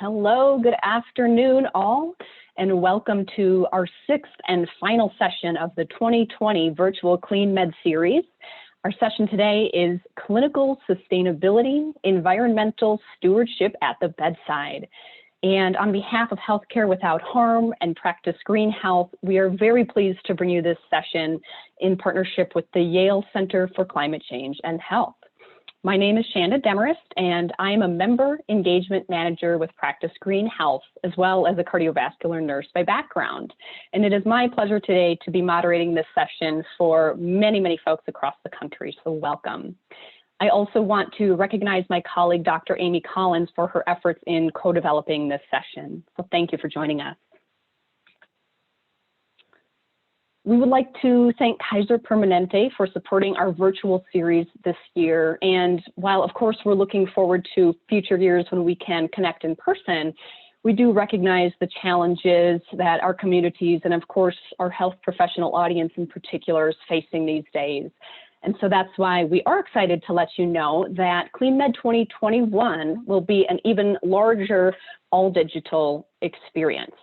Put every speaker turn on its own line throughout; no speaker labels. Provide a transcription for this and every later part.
Hello, good afternoon all, and welcome to our sixth and final session of the 2020 Virtual Clean Med Series. Our session today is Clinical Sustainability, Environmental Stewardship at the Bedside. And on behalf of Healthcare Without Harm and Practice Green Health, we are very pleased to bring you this session in partnership with the Yale Center for Climate Change and Health. My name is Shanda Demarest, and I am a member engagement manager with Practice Green Health, as well as a cardiovascular nurse by background. And it is my pleasure today to be moderating this session for many, many folks across the country, so welcome. I also want to recognize my colleague, Dr. Amy Collins, for her efforts in co-developing this session. So thank you for joining us. We would like to thank Kaiser Permanente for supporting our virtual series this year. And while, of course, we're looking forward to future years when we can connect in person, we do recognize the challenges that our communities and, of course, our health professional audience in particular is facing these days. And so that's why we are excited to let you know that CleanMed 2021 will be an even larger all-digital experience.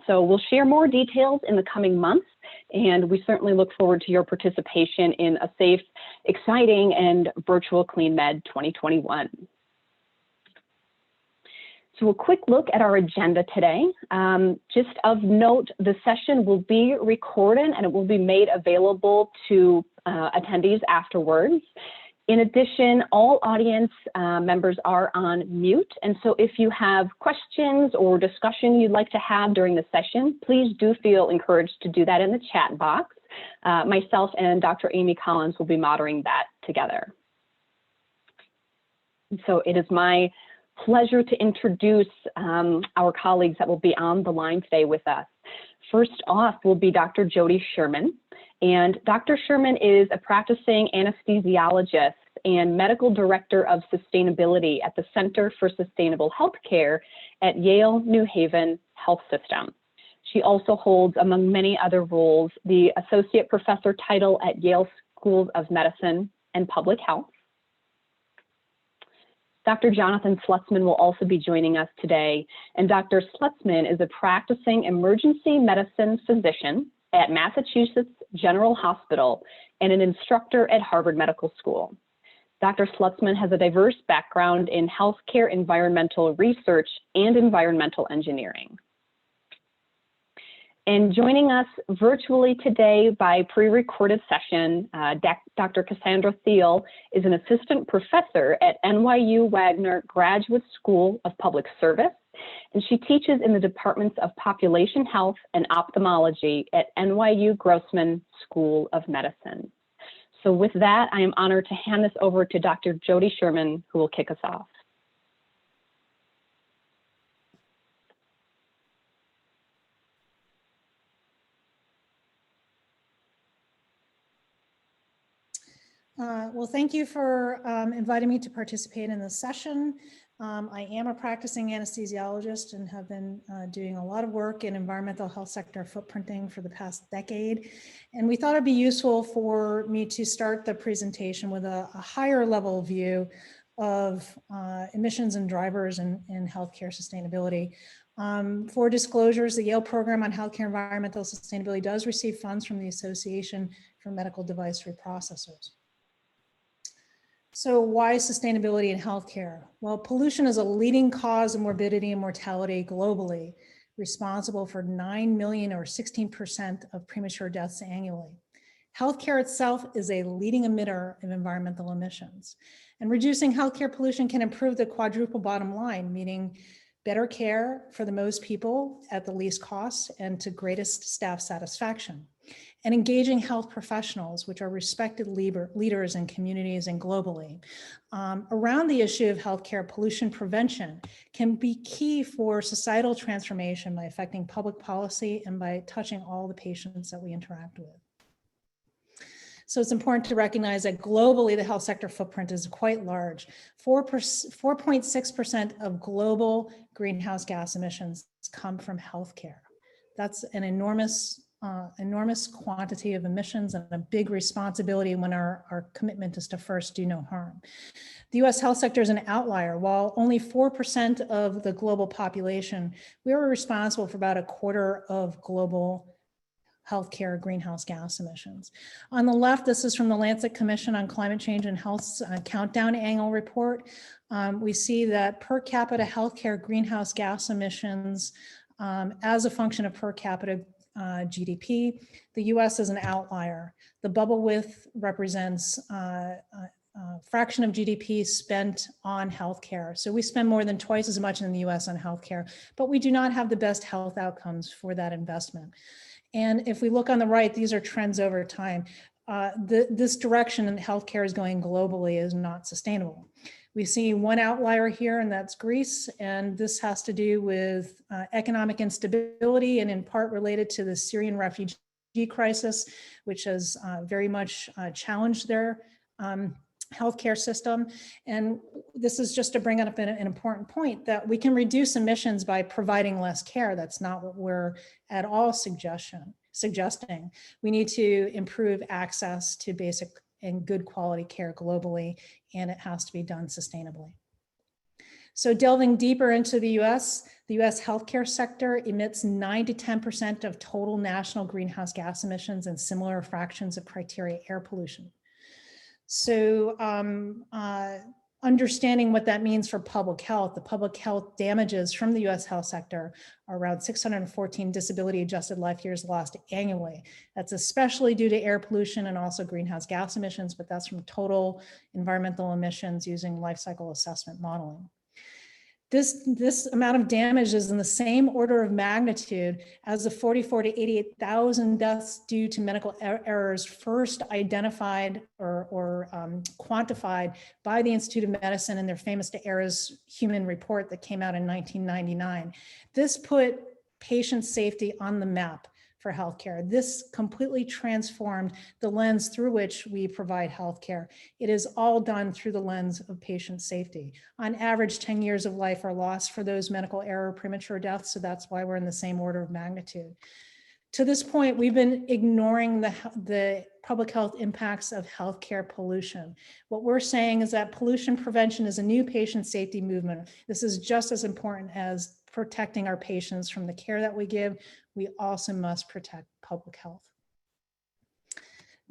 So we'll share more details in the coming months, and we certainly look forward to your participation in a safe, exciting, and virtual CleanMed 2021. So a quick look at our agenda today. Just of note, the session will be recorded and it will be made available to attendees afterwards. In addition, all audience members are on mute. And so if you have questions or discussion you'd like to have during the session, please do feel encouraged to do that in the chat box. Myself and Dr. Amy Collins will be moderating that together. And so it is my pleasure to introduce our colleagues that will be on the line today with us. First off will be Dr. Jody Sherman. And Dr. Sherman is a practicing anesthesiologist and medical director of sustainability at the Center for Sustainable Healthcare at Yale New Haven Health System. She also holds, among many other roles, the associate professor title at Yale School of Medicine and Public Health. Dr. Jonathan Slutzman will also be joining us today, and Dr. Slutzman is a practicing emergency medicine physician at Massachusetts General Hospital and an instructor at Harvard Medical School. Dr. Slutzman has a diverse background in healthcare environmental research and environmental engineering. And joining us virtually today by pre-recorded session, Dr. Cassandra Thiel is an assistant professor at NYU Wagner Graduate School of Public Service, and she teaches in the departments of population health and ophthalmology at NYU Grossman School of Medicine. So with that, I am honored to hand this over to Dr. Jody Sherman, who will kick us off.
Well, thank you for inviting me to participate in this session. I am a practicing anesthesiologist and have been doing a lot of work in environmental health sector footprinting for the past decade. And we thought it'd be useful for me to start the presentation with a higher level view of emissions and drivers in healthcare sustainability. For disclosures, the Yale Program on Healthcare Environmental Sustainability does receive funds from the Association for Medical Device Reprocessors. So why sustainability in healthcare? Well, pollution is a leading cause of morbidity and mortality globally, responsible for 9 million or 16% of premature deaths annually. Healthcare itself is a leading emitter of environmental emissions. And reducing healthcare pollution can improve the quadruple bottom line, meaning better care for the most people at the least cost and to greatest staff satisfaction. And engaging health professionals, which are respected leaders in communities and globally, around the issue of healthcare pollution prevention can be key for societal transformation by affecting public policy and by touching all the patients that we interact with. So it's important to recognize that globally, the health sector footprint is quite large. 4.6% of global greenhouse gas emissions come from healthcare. That's an enormous enormous quantity of emissions and a big responsibility when our commitment is to first do no harm. The US health sector is an outlier. While only 4% of the global population, we are responsible for about a quarter of global healthcare greenhouse gas emissions. On the left, this is from the Lancet Commission on Climate Change and Health's Countdown Annual Report. We see that per capita healthcare greenhouse gas emissions as a function of per capita GDP, the US is an outlier. The bubble width represents fraction of GDP spent on healthcare. So we spend more than twice as much in the US on healthcare, but we do not have the best health outcomes for that investment. And if we look on the right, these are trends over time. This direction in healthcare is going globally is not sustainable. We see one outlier here, and that's Greece. And this has to do with economic instability and in part related to the Syrian refugee crisis, which has very much challenged their healthcare system. And this is just to bring up an important point that we can reduce emissions by providing less care. That's not what we're at all suggesting. We need to improve access to basic and good quality care globally, and it has to be done sustainably. So delving deeper into the US healthcare sector emits 9 to 10% of total national greenhouse gas emissions and similar fractions of criteria air pollution. So understanding what that means for public health, the public health damages from the US health sector are around 614 disability adjusted life years lost annually. That's especially due to air pollution and also greenhouse gas emissions, but that's from total environmental emissions using life cycle assessment modeling. This amount of damage is in the same order of magnitude as the 44 to 88,000 deaths due to medical errors first identified or quantified by the Institute of Medicine in their famous errors human report that came out in 1999. This put patient safety on the map for healthcare. This completely transformed the lens through which we provide healthcare. It is all done through the lens of patient safety. On average, 10 years of life are lost for those medical error premature deaths, so that's why we're in the same order of magnitude. To this point, we've been ignoring the public health impacts of healthcare pollution. What we're saying is that pollution prevention is a new patient safety movement. This is just as important as protecting our patients from the care that we give. We also must protect public health.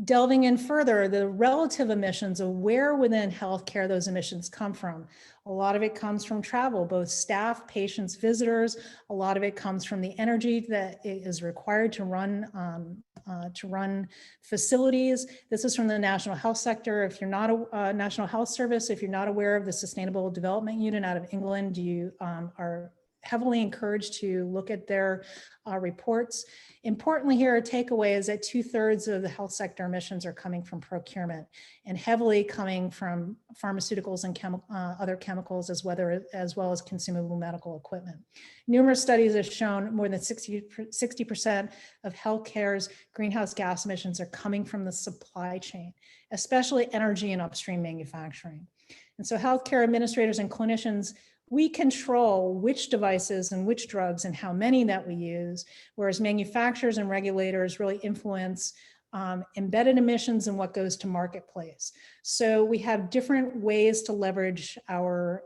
Delving in further, the relative emissions of where within healthcare those emissions come from. A lot of it comes from travel, both staff, patients, visitors. A lot of it comes from the energy that is required to run facilities. This is from the National Health Sector. If you're not a National Health Service, if you're not aware of the Sustainable Development Unit out of England, you are heavily encouraged to look at their reports. Importantly here, a takeaway is that 2/3 of the health sector emissions are coming from procurement and heavily coming from pharmaceuticals and other chemicals as well as consumable medical equipment. Numerous studies have shown more than 60% of healthcare's greenhouse gas emissions are coming from the supply chain, especially energy and upstream manufacturing. And so healthcare administrators and clinicians, we control which devices and which drugs and how many that we use, whereas manufacturers and regulators really influence embedded emissions and what goes to marketplace. So we have different ways to leverage our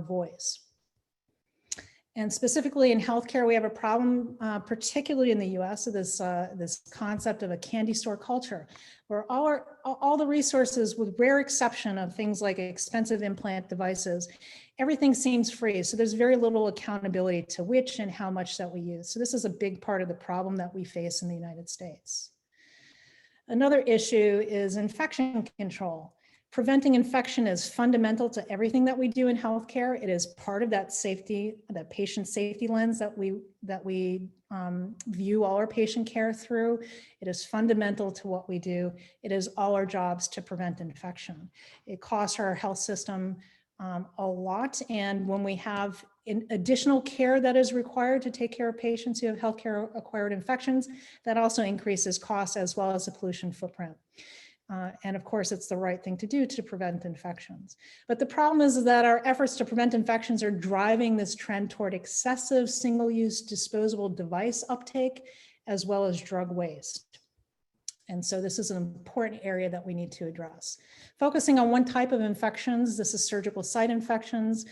voice. And specifically in healthcare, we have a problem, particularly in the US, of this concept of a candy store culture, where all the resources, with rare exception of things like expensive implant devices, everything seems free. So there's very little accountability to which and how much that we use. So this is a big part of the problem that we face in the United States. Another issue is infection control. Preventing infection is fundamental to everything that we do in healthcare. It is part of that safety, that patient safety lens that we view all our patient care through. It is fundamental to what we do. It is all our jobs to prevent infection. It costs our health system a lot, and when we have additional care that is required to take care of patients who have healthcare acquired infections, that also increases costs as well as the pollution footprint. And of course, it's the right thing to do to prevent infections. But the problem is that our efforts to prevent infections are driving this trend toward excessive single-use disposable device uptake, as well as drug waste. And so this is an important area that we need to address. Focusing on one type of infections, this is surgical site infections.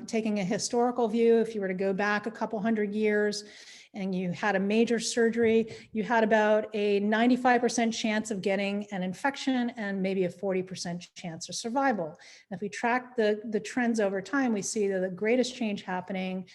Taking a historical view, if you were to go back a couple hundred years and you had a major surgery, you had about a 95% chance of getting an infection and maybe a 40% chance of survival. And if we track the trends over time, we see that the greatest change happening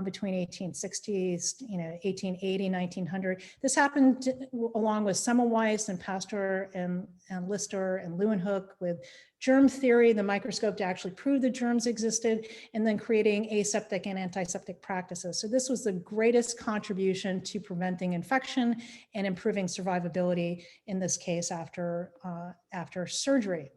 between 1860s, 1880, 1900. This happened along with Semmelweis and Pasteur and Lister and Leeuwenhoek with germ theory, the microscope to actually prove the germs existed, and then creating aseptic and antiseptic practices. So this was the greatest contribution to preventing infection and improving survivability, in this case, after surgery.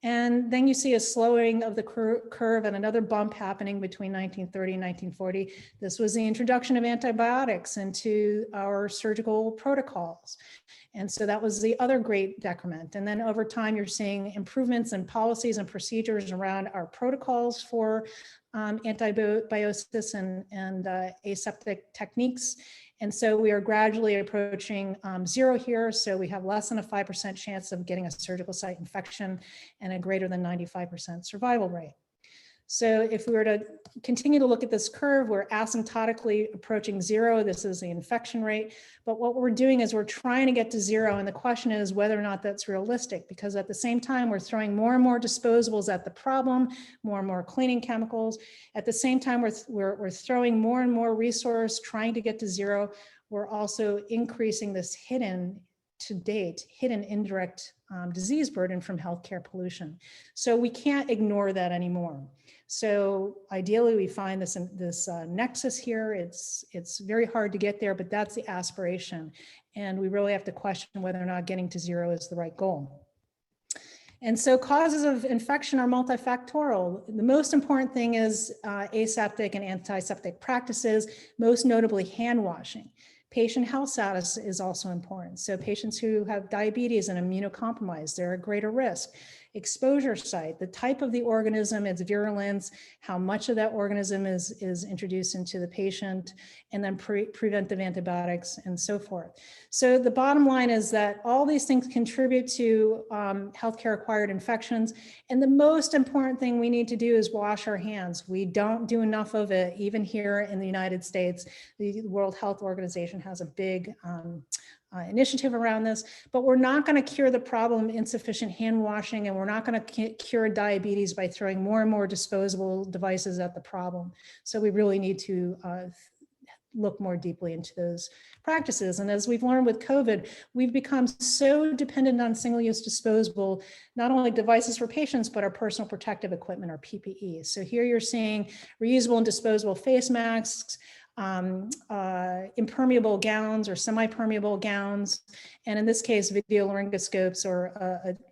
And then you see a slowing of the curve and another bump happening between 1930 and 1940. This was the introduction of antibiotics into our surgical protocols. And so that was the other great decrement. And then over time, you're seeing improvements in policies and procedures around our protocols for antibiosis and aseptic techniques. And so we are gradually approaching zero here. So we have less than a 5% chance of getting a surgical site infection and a greater than 95% survival rate. So if we were to continue to look at this curve, we're asymptotically approaching zero. This is the infection rate. But what we're doing is we're trying to get to zero. And the question is whether or not that's realistic, because at the same time, we're throwing more and more disposables at the problem, more and more cleaning chemicals. At the same time, we're throwing more and more resource trying to get to zero. We're also increasing this hidden indirect disease burden from healthcare pollution. So we can't ignore that anymore. So ideally, we find this nexus here. It's very hard to get there, but that's the aspiration. And we really have to question whether or not getting to zero is the right goal. And so causes of infection are multifactorial. The most important thing is aseptic and antiseptic practices, most notably hand washing. Patient health status is also important. So patients who have diabetes and immunocompromised, they're at greater risk. Exposure site, the type of the organism, its virulence, how much of that organism is introduced into the patient, and then preventive antibiotics and so forth. So the bottom line is that all these things contribute to healthcare acquired infections. And the most important thing we need to do is wash our hands. We don't do enough of it, even here in the United States. The World Health Organization has a big initiative around this, but we're not going to cure the problem of insufficient hand washing, and we're not going to cure diabetes by throwing more and more disposable devices at the problem. So we really need to look more deeply into those practices. And as we've learned with COVID, we've become so dependent on single-use disposable, not only devices for patients, but our personal protective equipment, or PPE. So here you're seeing reusable and disposable face masks, impermeable gowns or semi-permeable gowns, and in this case, video laryngoscopes, or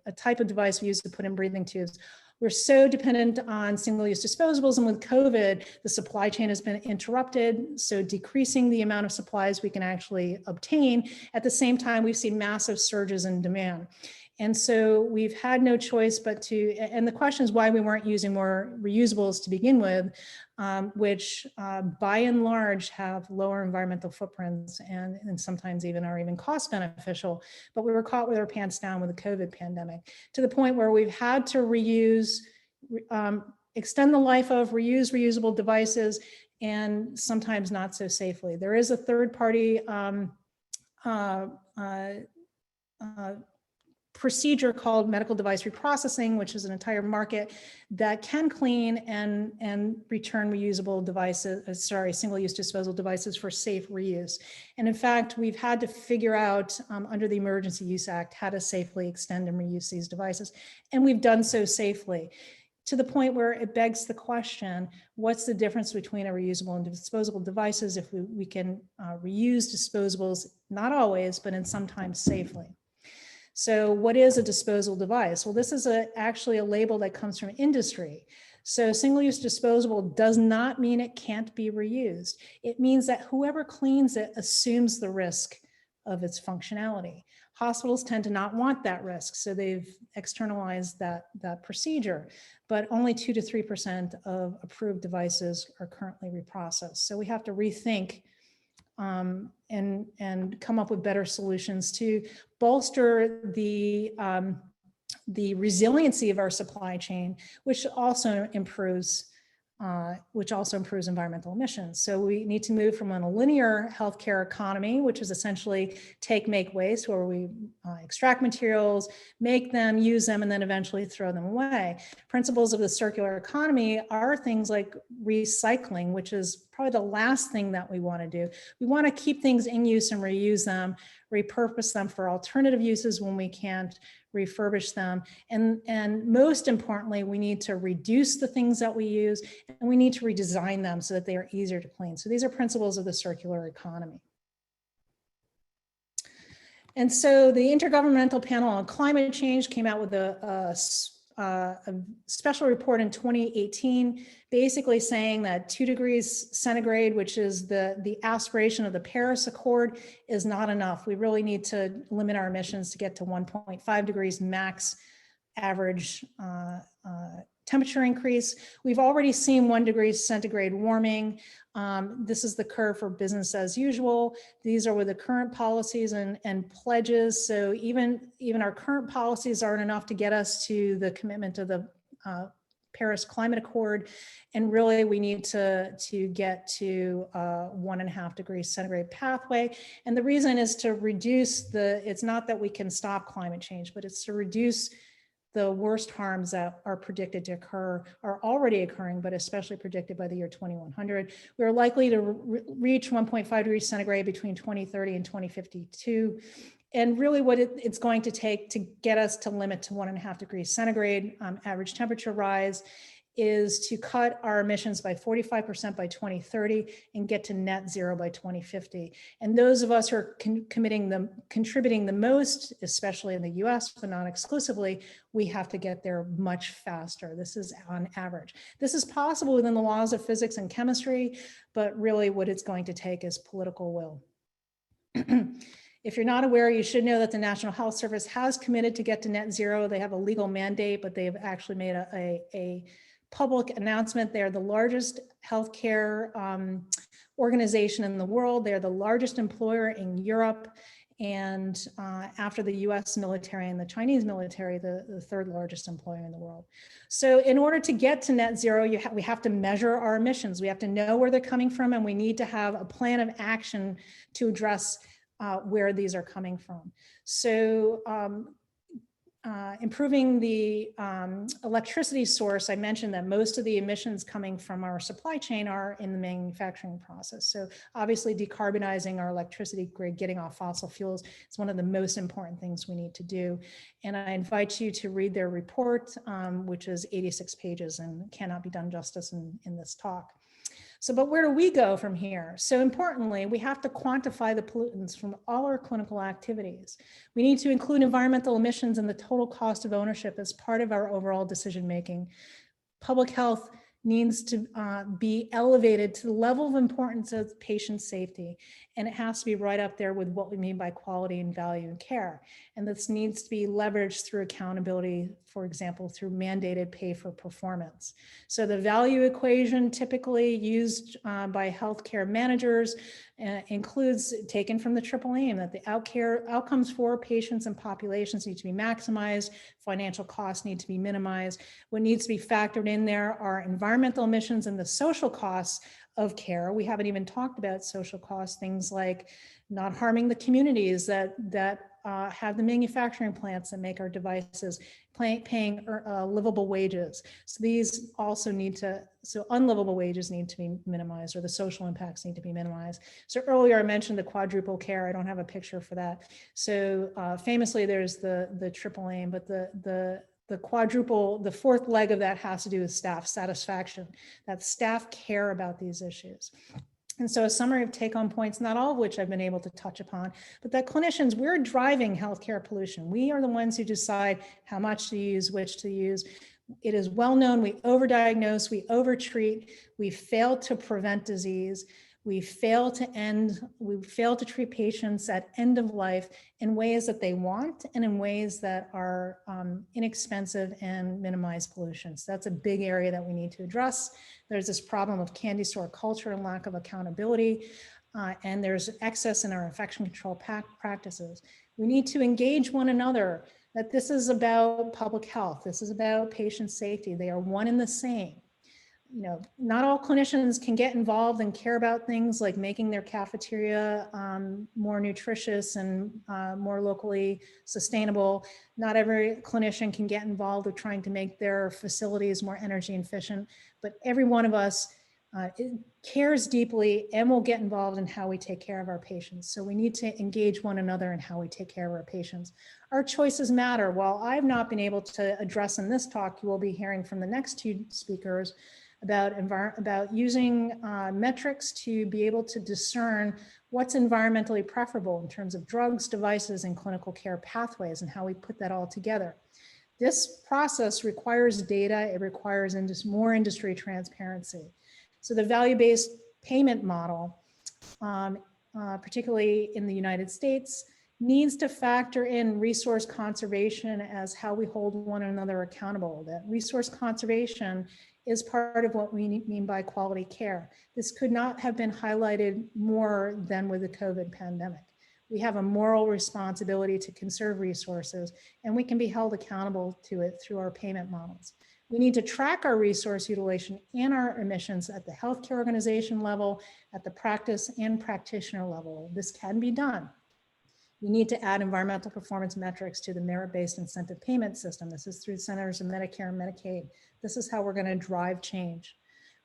a type of device we use to put in breathing tubes. We're so dependent on single-use disposables, and with COVID, the supply chain has been interrupted, so decreasing the amount of supplies we can actually obtain. At the same time, we've seen massive surges in demand. And so we've had no choice but to, and the question is why we weren't using more reusables to begin with, which by and large have lower environmental footprints and sometimes are even cost beneficial. But we were caught with our pants down with the COVID pandemic, to the point where we've had to extend the life of reusable devices, and sometimes not so safely. There is a third-party procedure called medical device reprocessing, which is an entire market that can clean and return reusable devices, single-use disposable devices for safe reuse. And in fact, we've had to figure out under the Emergency Use Act how to safely extend and reuse these devices. And we've done so safely, to the point where it begs the question, what's the difference between a reusable and disposable devices if we can reuse disposables, not always, but in sometimes safely? So what is a disposable device? Well, this is actually a label that comes from industry. So single-use disposable does not mean it can't be reused. It means that whoever cleans it assumes the risk of its functionality. Hospitals tend to not want that risk, so they've externalized that procedure, but only 2 to 3% of approved devices are currently reprocessed. So we have to rethink and come up with better solutions to bolster the resiliency of our supply chain, which also improves environmental emissions. So we need to move from a linear healthcare economy, which is essentially take, make, waste, where we extract materials, make them, use them, and then eventually throw them away. Principles of the circular economy are things like recycling, which is probably the last thing that we want to do. We want to keep things in use and reuse them, repurpose them for alternative uses when we can't refurbish them. And most importantly, we need to reduce the things that we use, and we need to redesign them so that they are easier to clean. So these are principles of the circular economy. And so the Intergovernmental Panel on Climate Change came out with a special report in 2018, basically saying that 2 degrees centigrade, which is the aspiration of the Paris Accord, is not enough. We really need to limit our emissions to get to 1.5 degrees max average temperature increase. We've already seen 1 degree centigrade warming. This is the curve for business as usual. These are with the current policies and pledges. So even our current policies aren't enough to get us to the commitment of the Paris Climate Accord. And really we need to get to 1.5 degrees centigrade pathway. And the reason is to reduce it's not that we can stop climate change, but it's to reduce the worst harms that are predicted to occur, are already occurring, but especially predicted by the year 2100. We're likely to reach 1.5 degrees centigrade between 2030 and 2052. And really what it's going to take to get us to limit to 1.5 degrees centigrade average temperature rise is to cut our emissions by 45% by 2030 and get to net zero by 2050. And those of us who are contributing the most, especially in the US, but not exclusively, we have to get there much faster. This is on average. This is possible within the laws of physics and chemistry, but really what it's going to take is political will. If you're not aware, you should know that the National Health Service has committed to get to net zero. They have a legal mandate, but they've actually made a public announcement. They're the largest healthcare organization in the world. They're the largest employer in Europe. And after the US military and the Chinese military, the third largest employer in the world. So in order to get to net zero, we have to measure our emissions. We have to know where they're coming from, and we need to have a plan of action to address where these are coming from. So improving the electricity source, I mentioned that most of the emissions coming from our supply chain are in the manufacturing process. So obviously decarbonizing our electricity grid, getting off fossil fuels, is one of the most important things we need to do. And I invite you to read their report, which is 86 pages and cannot be done justice in this talk. So, but where do we go from here? So importantly, we have to quantify the pollutants from all our clinical activities. We need to include environmental emissions in the total cost of ownership as part of our overall decision-making. Public health needs to be elevated to the level of importance of patient safety. And it has to be right up there with what we mean by quality and value and care. And this needs to be leveraged through accountability, for example, through mandated pay for performance. So the value equation typically used by healthcare managers includes, taken from the triple aim, that the outcomes for patients and populations need to be maximized, financial costs need to be minimized. What needs to be factored in there are environmental emissions and the social costs of care. We haven't even talked about social costs, things like not harming the communities that have the manufacturing plants that make our devices, paying livable wages. So these also so unlivable wages need to be minimized, or the social impacts need to be minimized. So earlier I mentioned the quadruple care. I don't have a picture for that. So famously there's the triple aim, but the quadruple, the fourth leg of that has to do with staff satisfaction, that staff care about these issues. And so a summary of take-home points, not all of which I've been able to touch upon, but that clinicians, we're driving healthcare pollution. We are the ones who decide how much to use, which to use. It is well known, we overdiagnose, we overtreat, we fail to prevent disease. We fail to treat patients at end of life in ways that they want and in ways that are inexpensive and minimize pollution. So that's a big area that we need to address. There's this problem of candy store culture and lack of accountability. and there's excess in our infection control practices. We need to engage one another, that this is about public health. This is about patient safety. They are one and the same. You know, not all clinicians can get involved and care about things like making their cafeteria more nutritious and more locally sustainable. Not every clinician can get involved with trying to make their facilities more energy efficient, but every one of us cares deeply and will get involved in how we take care of our patients. So we need to engage one another in how we take care of our patients. Our choices matter. While I've not been able to address in this talk, you will be hearing from the next two speakers about using metrics to be able to discern what's environmentally preferable in terms of drugs, devices, and clinical care pathways, and how we put that all together. This process requires data. It requires more industry transparency. So the value-based payment model, particularly in the United States, needs to factor in resource conservation as how we hold one another accountable. That resource conservation is part of what we mean by quality care. This could not have been highlighted more than with the COVID pandemic. We have a moral responsibility to conserve resources, and we can be held accountable to it through our payment models. We need to track our resource utilization and our emissions at the healthcare organization level, at the practice and practitioner level. This can be done. We need to add environmental performance metrics to the merit-based incentive payment system. This is through the Centers of Medicare and Medicaid. This is how we're going to drive change.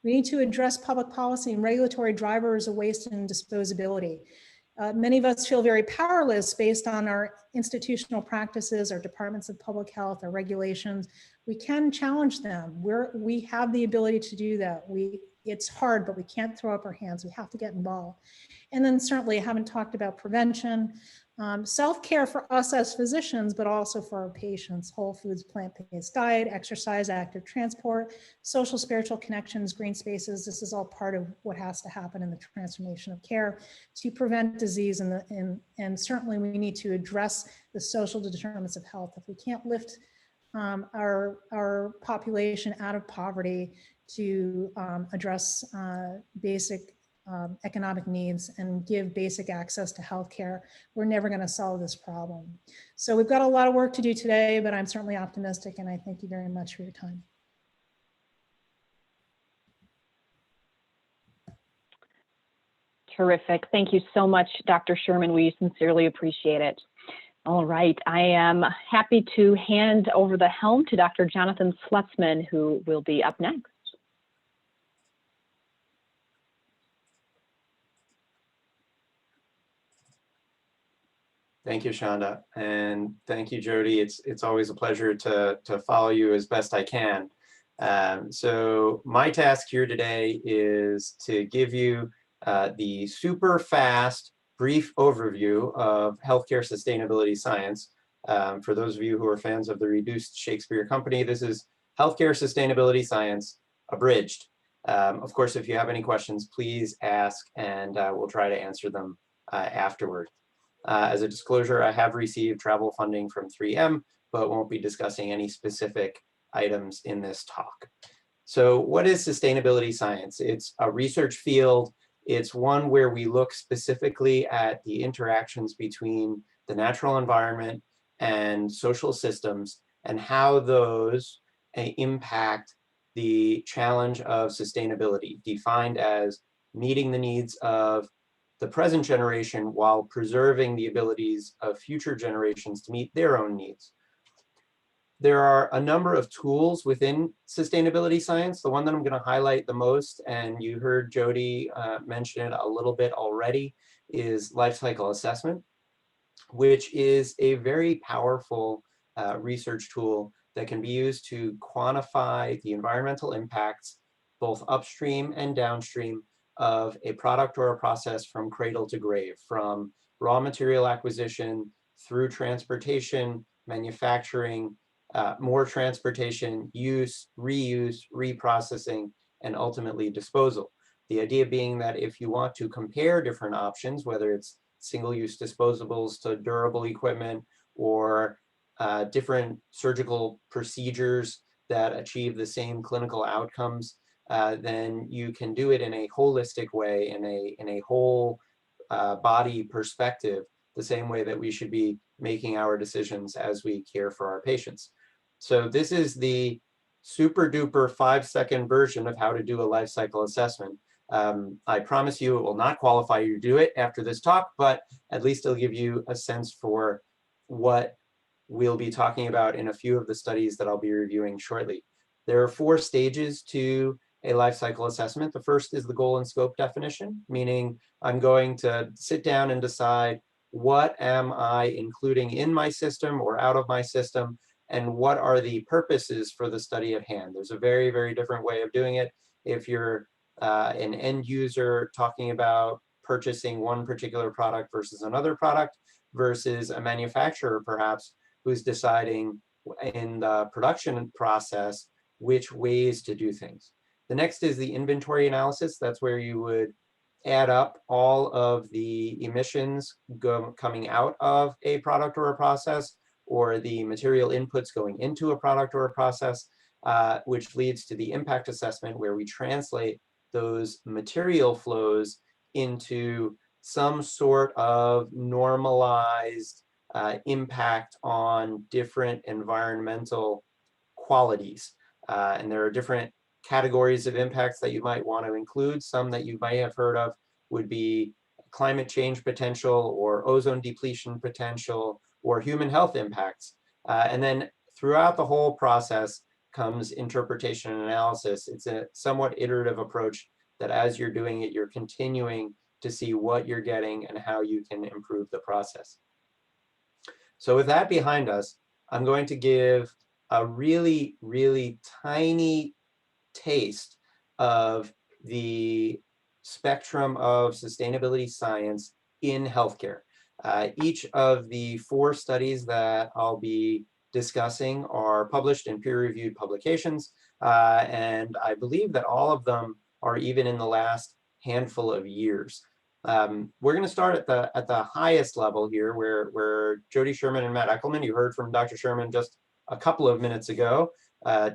We need to address public policy and regulatory drivers of waste and disposability. Many of us feel very powerless based on our institutional practices, our departments of public health, our regulations. We can challenge them. We have the ability to do that. It's hard, but we can't throw up our hands. We have to get involved. And then certainly I haven't talked about prevention, self-care for us as physicians, but also for our patients, whole foods, plant-based diet, exercise, active transport, social, spiritual connections, green spaces. This is all part of what has to happen in the transformation of care to prevent disease. And certainly we need to address the social determinants of health. If we can't lift our population out of poverty to address basic economic needs and give basic access to healthcare, we're never going to solve this problem. So we've got a lot of work to do today, but I'm certainly optimistic, and I thank you very much for your time.
Terrific. Thank you so much, Dr. Sherman. We sincerely appreciate it. All right, I am happy to hand over the helm to Dr. Jonathan Slutzman, who will be up next.
Thank you, Shonda, and thank you, Jody. It's always a pleasure to follow you as best I can. So my task here today is to give you the super fast, brief overview of healthcare sustainability science. For those of you who are fans of the Reduced Shakespeare Company, this is healthcare sustainability science abridged. Of course, if you have any questions, please ask, and we'll try to answer them afterward. As a disclosure, I have received travel funding from 3M, but won't be discussing any specific items in this talk. So what is sustainability science? It's a research field. It's one where we look specifically at the interactions between the natural environment and social systems and how those impact the challenge of sustainability, defined as meeting the needs of the present generation while preserving the abilities of future generations to meet their own needs. There are a number of tools within sustainability science. The one that I'm going to highlight the most, and you heard Jody mention it a little bit already, is life cycle assessment, which is a very powerful research tool that can be used to quantify the environmental impacts, both upstream and downstream, of a product or a process from cradle to grave, from raw material acquisition through transportation, manufacturing, more transportation, use, reuse, reprocessing, and ultimately disposal. The idea being that if you want to compare different options, whether it's single-use disposables to durable equipment or different surgical procedures that achieve the same clinical outcomes, then you can do it in a holistic way, in a whole body perspective, the same way that we should be making our decisions as we care for our patients. So this is the super duper 5-second version of how to do a life cycle assessment. I promise you it will not qualify you to do it after this talk, but at least it'll give you a sense for what we'll be talking about in a few of the studies that I'll be reviewing shortly. There are 4 stages to a life cycle assessment. The first is the goal and scope definition, meaning I'm going to sit down and decide what am I including in my system or out of my system, and what are the purposes for the study at hand. There's a very, very different way of doing it. If you're an end user talking about purchasing one particular product versus another product, versus a manufacturer perhaps who's deciding in the production process which ways to do things. The next is the inventory analysis. That's where you would add up all of the emissions coming out of a product or a process, or the material inputs going into a product or a process, which leads to the impact assessment, where we translate those material flows into some sort of normalized impact on different environmental qualities. And there are different categories of impacts that you might want to include. Some that you might have heard of would be climate change potential, or ozone depletion potential, or human health impacts. And then throughout the whole process comes interpretation and analysis. It's a somewhat iterative approach that as you're doing it, you're continuing to see what you're getting and how you can improve the process. So with that behind us, I'm going to give a really, really tiny taste of the spectrum of sustainability science in healthcare. Each of the 4 studies that I'll be discussing are published in peer-reviewed publications, and I believe that all of them are even in the last handful of years. We're going to start at the highest level here, where Jody Sherman and Matt Eckelman, you heard from Dr. Sherman just a couple of minutes ago,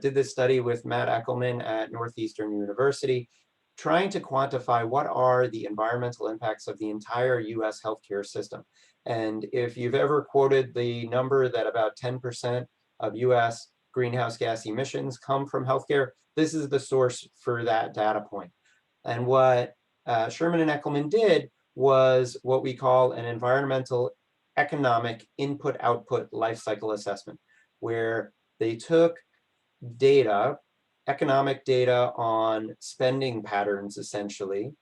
did this study with Matt Eckelman at Northeastern University, trying to quantify what are the environmental impacts of the entire US healthcare system. And if you've ever quoted the number that about 10% of US greenhouse gas emissions come from healthcare, this is the source for that data point. And what Sherman and Eckelman did was what we call an environmental economic input-output life cycle assessment, where they took data, economic data on spending patterns essentially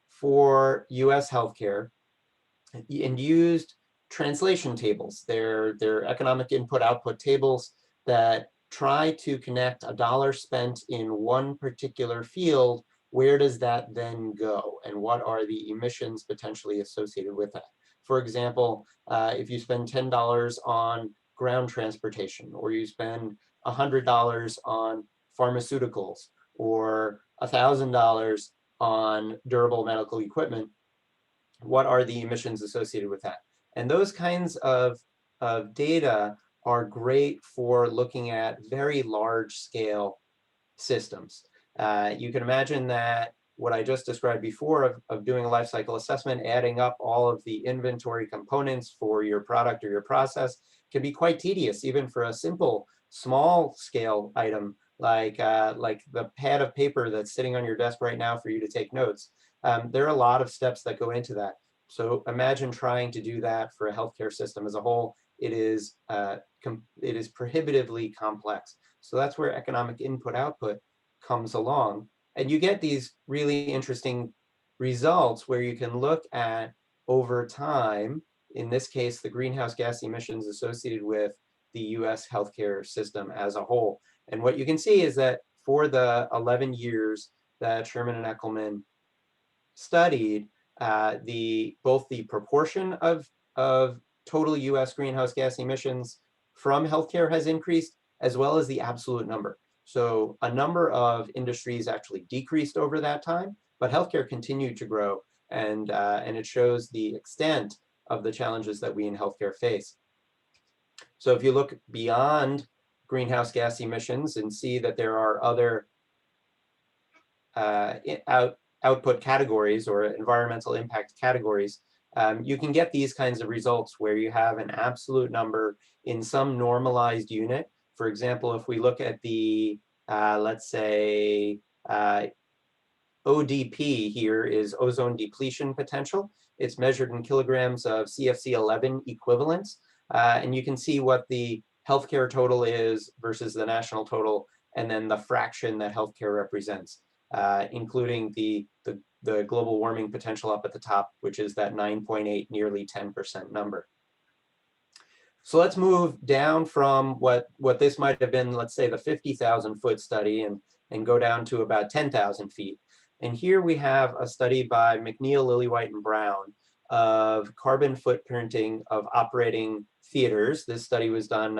for US healthcare, and used translation tables. They're economic input-output tables that try to connect a dollar spent in one particular field. Where does that then go, and what are the emissions potentially associated with that? For example, if you spend $10 on ground transportation, or you spend $100 on pharmaceuticals, or $1,000 on durable medical equipment, what are the emissions associated with that? And those kinds of data are great for looking at very large scale systems. You can imagine that what I just described before of doing a life cycle assessment, adding up all of the inventory components for your product or your process, can be quite tedious, even for a simple small scale item like the pad of paper that's sitting on your desk right now for you to take notes. There are a lot of steps that go into that. So imagine trying to do that for a healthcare system as a whole. It is prohibitively complex. So that's where economic input-output comes along. And you get these really interesting results where you can look at over time, in this case, the greenhouse gas emissions associated with the US healthcare system as a whole. And what you can see is that for the 11 years that Sherman and Eckelman studied, both the proportion of total US greenhouse gas emissions from healthcare has increased, as well as the absolute number. So a number of industries actually decreased over that time, but healthcare continued to grow, and it shows the extent of the challenges that we in healthcare face. So if you look beyond greenhouse gas emissions and see that there are other output categories or environmental impact categories, you can get these kinds of results where you have an absolute number in some normalized unit. For example, if we look at the, let's say, ODP here is ozone depletion potential. It's measured in kilograms of CFC11 equivalents. And you can see what the healthcare total is versus the national total, and then the fraction that healthcare represents, including the global warming potential up at the top, which is that 9.8, nearly 10% number. So let's move down from what this might have been, let's say the 50,000 foot study, and go down to about 10,000 feet. And here we have a study by McNeil, Lillywhite, and Brown of carbon footprinting of operating theaters. This study was done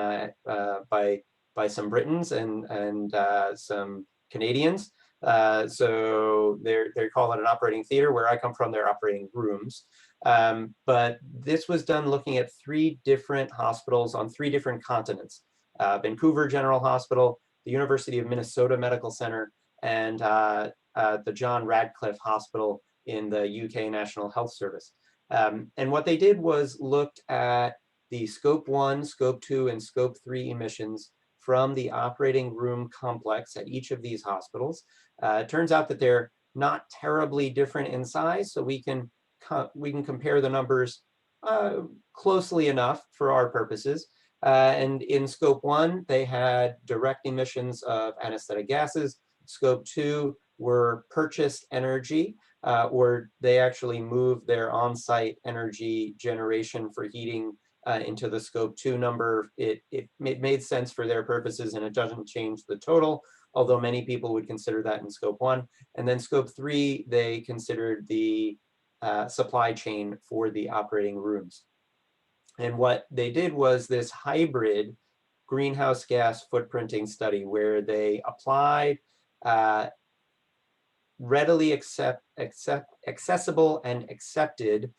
by some Britons and some Canadians. So they call it an operating theater. Where I come from, they're operating rooms. But this was done looking at 3 different hospitals on 3 different continents: Vancouver General Hospital, the University of Minnesota Medical Center, and the John Radcliffe Hospital in the UK National Health Service. And what they did was looked at the Scope 1, Scope 2, and Scope 3 emissions from the operating room complex at each of these hospitals. It turns out that they're not terribly different in size, so we can compare the numbers closely enough for our purposes. And in Scope 1, they had direct emissions of anesthetic gases. Scope 2 were purchased energy, or they actually moved their on-site energy generation for heating into the Scope 2 number. It made sense for their purposes, and it doesn't change the total, although many people would consider that in Scope 1. And then Scope 3, they considered the supply chain for the operating rooms. And what they did was this hybrid greenhouse gas footprinting study where they applied readily accessible and accepted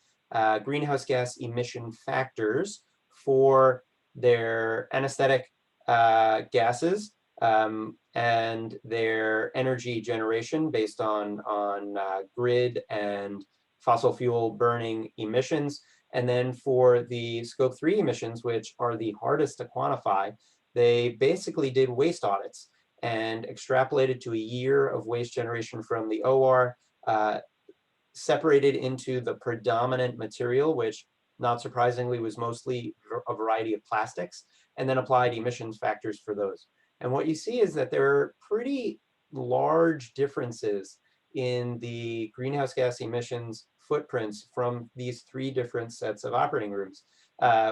greenhouse gas emission factors for their anesthetic gases and their energy generation based on grid and fossil fuel burning emissions. And then for the Scope 3 emissions, which are the hardest to quantify, they basically did waste audits and extrapolated to a year of waste generation from the OR, separated into the predominant material, which not surprisingly was mostly a variety of plastics, and then applied emissions factors for those. And what you see is that there are pretty large differences in the greenhouse gas emissions footprints from these 3 different sets of operating rooms,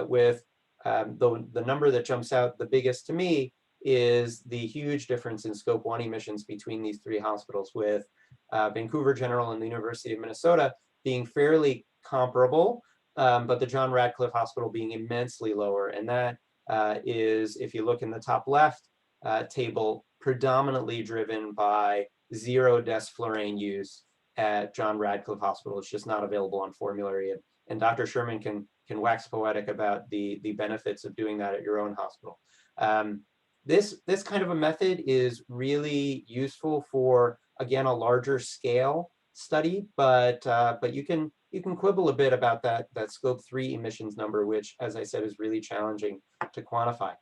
with the number that jumps out the biggest to me is the huge difference in Scope 1 emissions between these 3 hospitals, with Vancouver General and the University of Minnesota being fairly comparable, but the John Radcliffe Hospital being immensely lower. And that is, if you look in the top left table, predominantly driven by 0 desflurane use at John Radcliffe Hospital. It's just not available on formulary. And Dr. Sherman can wax poetic about the benefits of doing that at your own hospital. This kind of a method is really useful for, again, a larger scale study, but you can quibble a bit about that Scope 3 emissions number, which, as I said, is really challenging to quantify.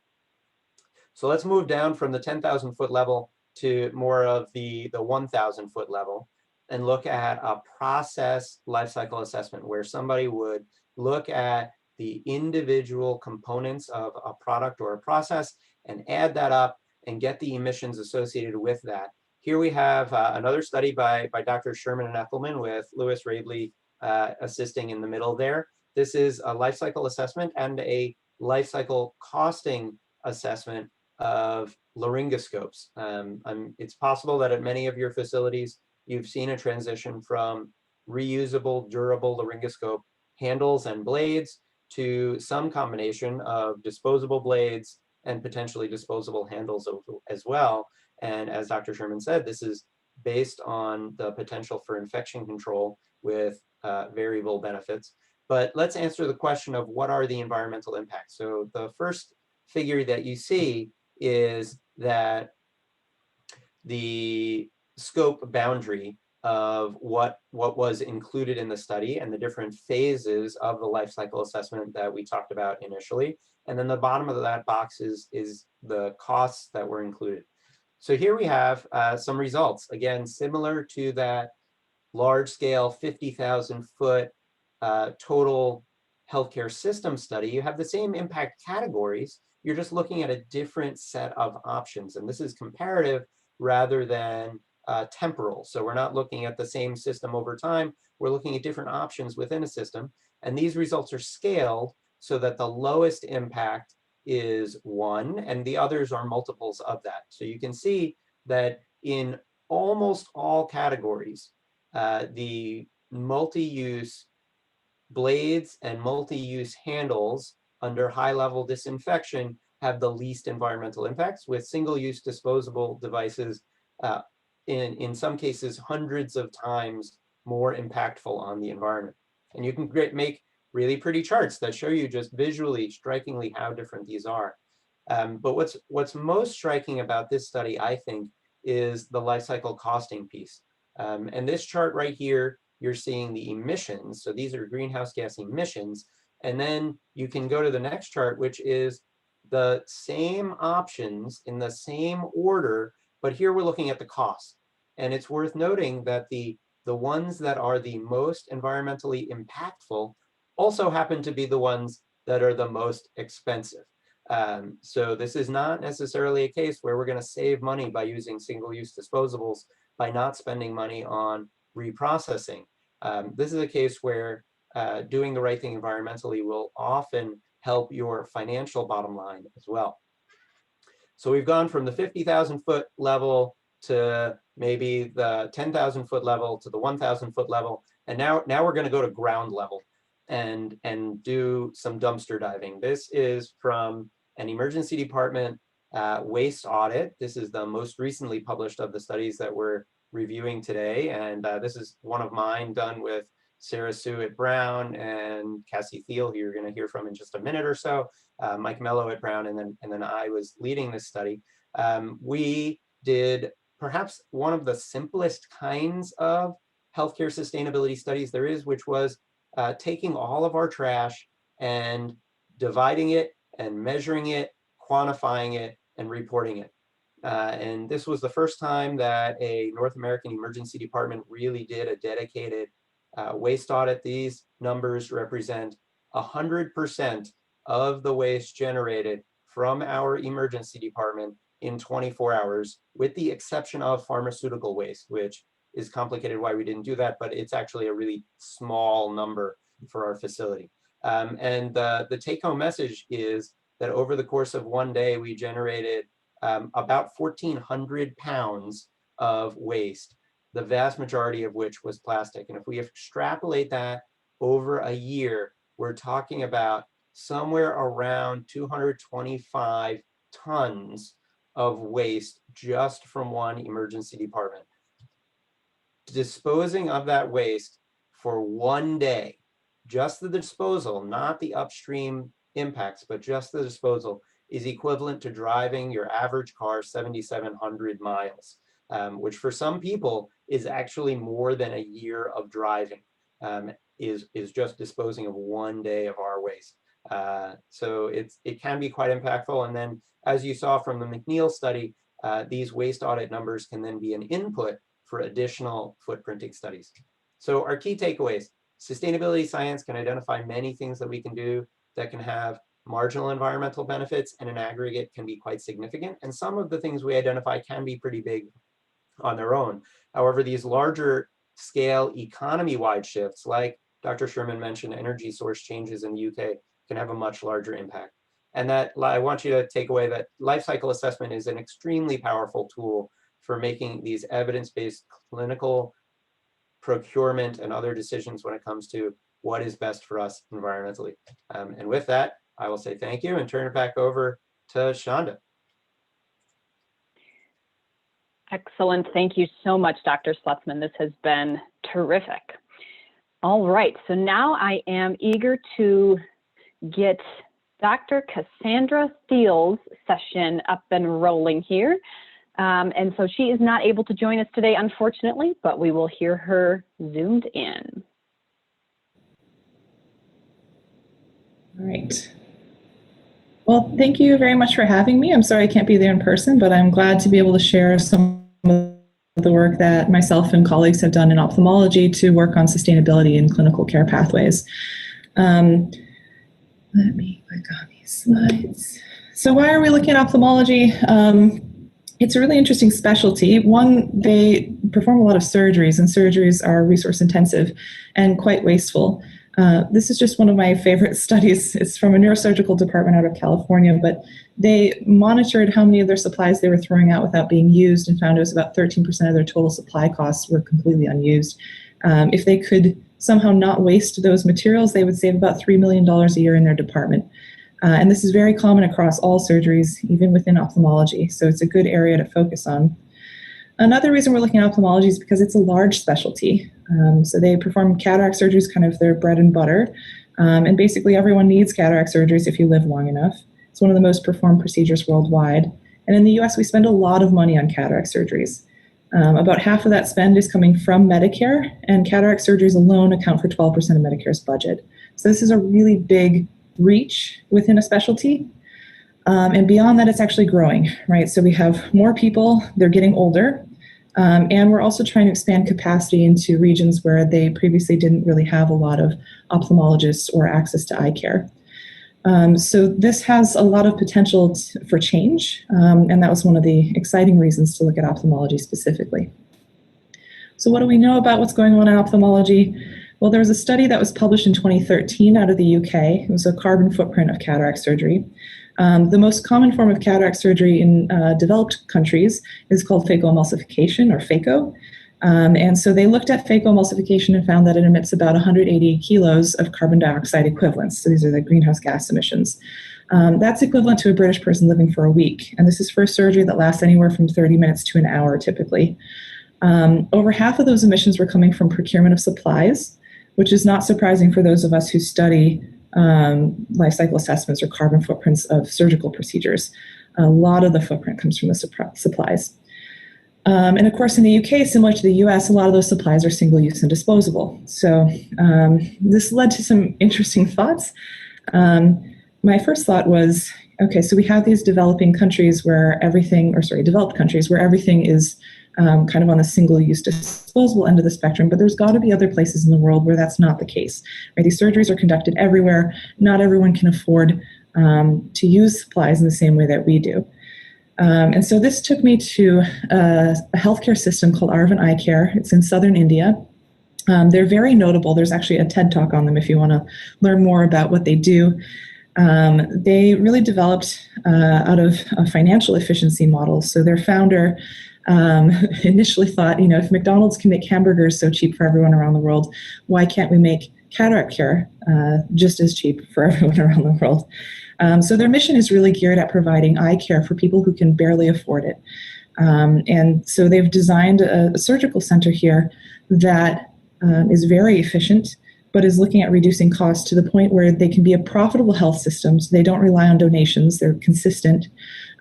So let's move down from the 10,000 foot level to more of the 1,000 foot level and look at a process life cycle assessment, where somebody would look at the individual components of a product or a process and add that up and get the emissions associated with that. Here we have another study by Dr. Sherman and Ethelman, with Lewis Rabley assisting in the middle there. This is a life cycle assessment and a life cycle costing assessment of laryngoscopes. It's possible that at many of your facilities, you've seen a transition from reusable, durable laryngoscope handles and blades to some combination of disposable blades and potentially disposable handles as well. And as Dr. Sherman said, this is based on the potential for infection control with variable benefits. But let's answer the question of what are the environmental impacts. So the first figure that you see is that the scope boundary of what was included in the study and the different phases of the life cycle assessment that we talked about initially. And then the bottom of that box is the costs that were included. So here we have some results, again, similar to that large scale 50,000 foot total healthcare system study. You have the same impact categories. You're just looking at a different set of options. And this is comparative rather than temporal. So we're not looking at the same system over time. We're looking at different options within a system. And these results are scaled so that the lowest impact is 1 and the others are multiples of that. So you can see that in almost all categories, the multi-use blades and multi-use handles under high-level disinfection have the least environmental impacts, with single-use disposable devices in some cases hundreds of times more impactful on the environment. And you can make really pretty charts that show you just visually, strikingly how different these are. But what's most striking about this study, I think, is the life cycle costing piece. And this chart right here, you're seeing the emissions. So these are greenhouse gas emissions. And then you can go to the next chart, which is the same options in the same order, but here we're looking at the cost. And it's worth noting that the ones that are the most environmentally impactful also happen to be the ones that are the most expensive. So this is not necessarily a case where we're going to save money by using single-use disposables by not spending money on reprocessing. This is a case where doing the right thing environmentally will often help your financial bottom line as well. So we've gone from the 50,000 foot level to maybe the 10,000 foot level to the 1,000 foot level. And now we're going to go to ground level and do some dumpster diving. This is from an emergency department waste audit. This is the most recently published of the studies that we're reviewing today. And this is one of mine done with Sarah Sue at Brown and Cassie Thiel, who you're going to hear from in just a minute or so, Mike Mello at Brown, and then I was leading this study. We did perhaps one of the simplest kinds of healthcare sustainability studies there is, which was taking all of our trash and dividing it and measuring it, quantifying it, and reporting it. And this was the first time that a North American emergency department really did a dedicated waste audit. These numbers represent 100% of the waste generated from our emergency department in 24 hours, with the exception of pharmaceutical waste, which is complicated why we didn't do that, but it's actually a really small number for our facility. And the take-home message is that over the course of one day, we generated about 1,400 pounds of waste, the vast majority of which was plastic. And if we extrapolate that over a year, we're talking about somewhere around 225 tons of waste just from one emergency department. Disposing of that waste for one day, just the disposal, not the upstream impacts, but just the disposal, is equivalent to driving your average car 7,700 miles, which for some people is actually more than a year of driving, is just disposing of one day of our waste. So it can be quite impactful. And then, as you saw from the McNeil study, these waste audit numbers can then be an input for additional footprinting studies. So our key takeaways: sustainability science can identify many things that we can do that can have marginal environmental benefits, and in aggregate can be quite significant. And some of the things we identify can be pretty big on their own. However, these larger scale economy-wide shifts, like Dr. Sherman mentioned, energy source changes in the UK, can have a much larger impact. And that I want you to take away that life cycle assessment is an extremely powerful tool for making these evidence-based clinical procurement and other decisions when it comes to what is best for us environmentally. And with that, I will say thank you and turn it back over to Shonda.
Excellent. Thank you so much, Dr. Slutzman. This has been terrific. All right, so now I am eager to get Dr. Cassandra Thiel's session up and rolling here. And so she is not able to join us today, unfortunately, but we will hear her zoomed in.
All right. Well, thank you very much for having me. I'm sorry I can't be there in person, but I'm glad to be able to share some of the work that myself and colleagues have done in ophthalmology to work on sustainability in clinical care pathways. Let me click on these slides. So why are we looking at ophthalmology? It's a really interesting specialty. One, they perform a lot of surgeries, and surgeries are resource intensive and quite wasteful. This is just one of my favorite studies. It's from a neurosurgical department out of California, but they monitored how many of their supplies they were throwing out without being used and found it was about 13% of their total supply costs were completely unused. If they could somehow not waste those materials, they would save about $3 million a year in their department. And this is very common across all surgeries, even within ophthalmology. So it's a good area to focus on. Another reason we're looking at ophthalmology is because it's a large specialty. So they perform cataract surgeries, kind of their bread and butter. And basically everyone needs cataract surgeries if you live long enough. It's one of the most performed procedures worldwide. And in the US, we spend a lot of money on cataract surgeries. About half of that spend is coming from Medicare, and cataract surgeries alone account for 12% of Medicare's budget. So this is a really big reach within a specialty. And beyond that, it's actually growing, right? So we have more people, they're getting older, and we're also trying to expand capacity into regions where they previously didn't really have a lot of ophthalmologists or access to eye care. So this has a lot of potential for change, and that was one of the exciting reasons to look at ophthalmology specifically. So what do we know about what's going on in ophthalmology? Well, there was a study that was published in 2013 out of the UK. It was a carbon footprint of cataract surgery. The most common form of cataract surgery in developed countries is called phacoemulsification, or phaco. And so they looked at phacoemulsification and found that it emits about 180 kilos of carbon dioxide equivalents. So these are the greenhouse gas emissions. That's equivalent to a British person living for a week. And this is for a surgery that lasts anywhere from 30 minutes to an hour typically. Over half of those emissions were coming from procurement of supplies, which is not surprising for those of us who study life cycle assessments or carbon footprints of surgical procedures. A lot of the footprint comes from the supplies. And of course, in the UK, similar to the US, a lot of those supplies are single-use and disposable. So this led to some interesting thoughts. My first thought was, okay, so we have these developed countries where everything is kind of on the single-use disposable end of the spectrum, but there's got to be other places in the world where that's not the case. Right? These surgeries are conducted everywhere. Not everyone can afford to use supplies in the same way that we do. And so this took me to a healthcare system called Aravind Eye Care. It's in southern India. They're very notable. There's actually a TED Talk on them if you want to learn more about what they do. They really developed out of a financial efficiency model. So their founder initially thought, if McDonald's can make hamburgers so cheap for everyone around the world, why can't we make cataract care just as cheap for everyone around the world? So their mission is really geared at providing eye care for people who can barely afford it. And so they've designed a surgical center here that is very efficient, but is looking at reducing costs to the point where they can be a profitable health system. So they don't rely on donations, they're consistent,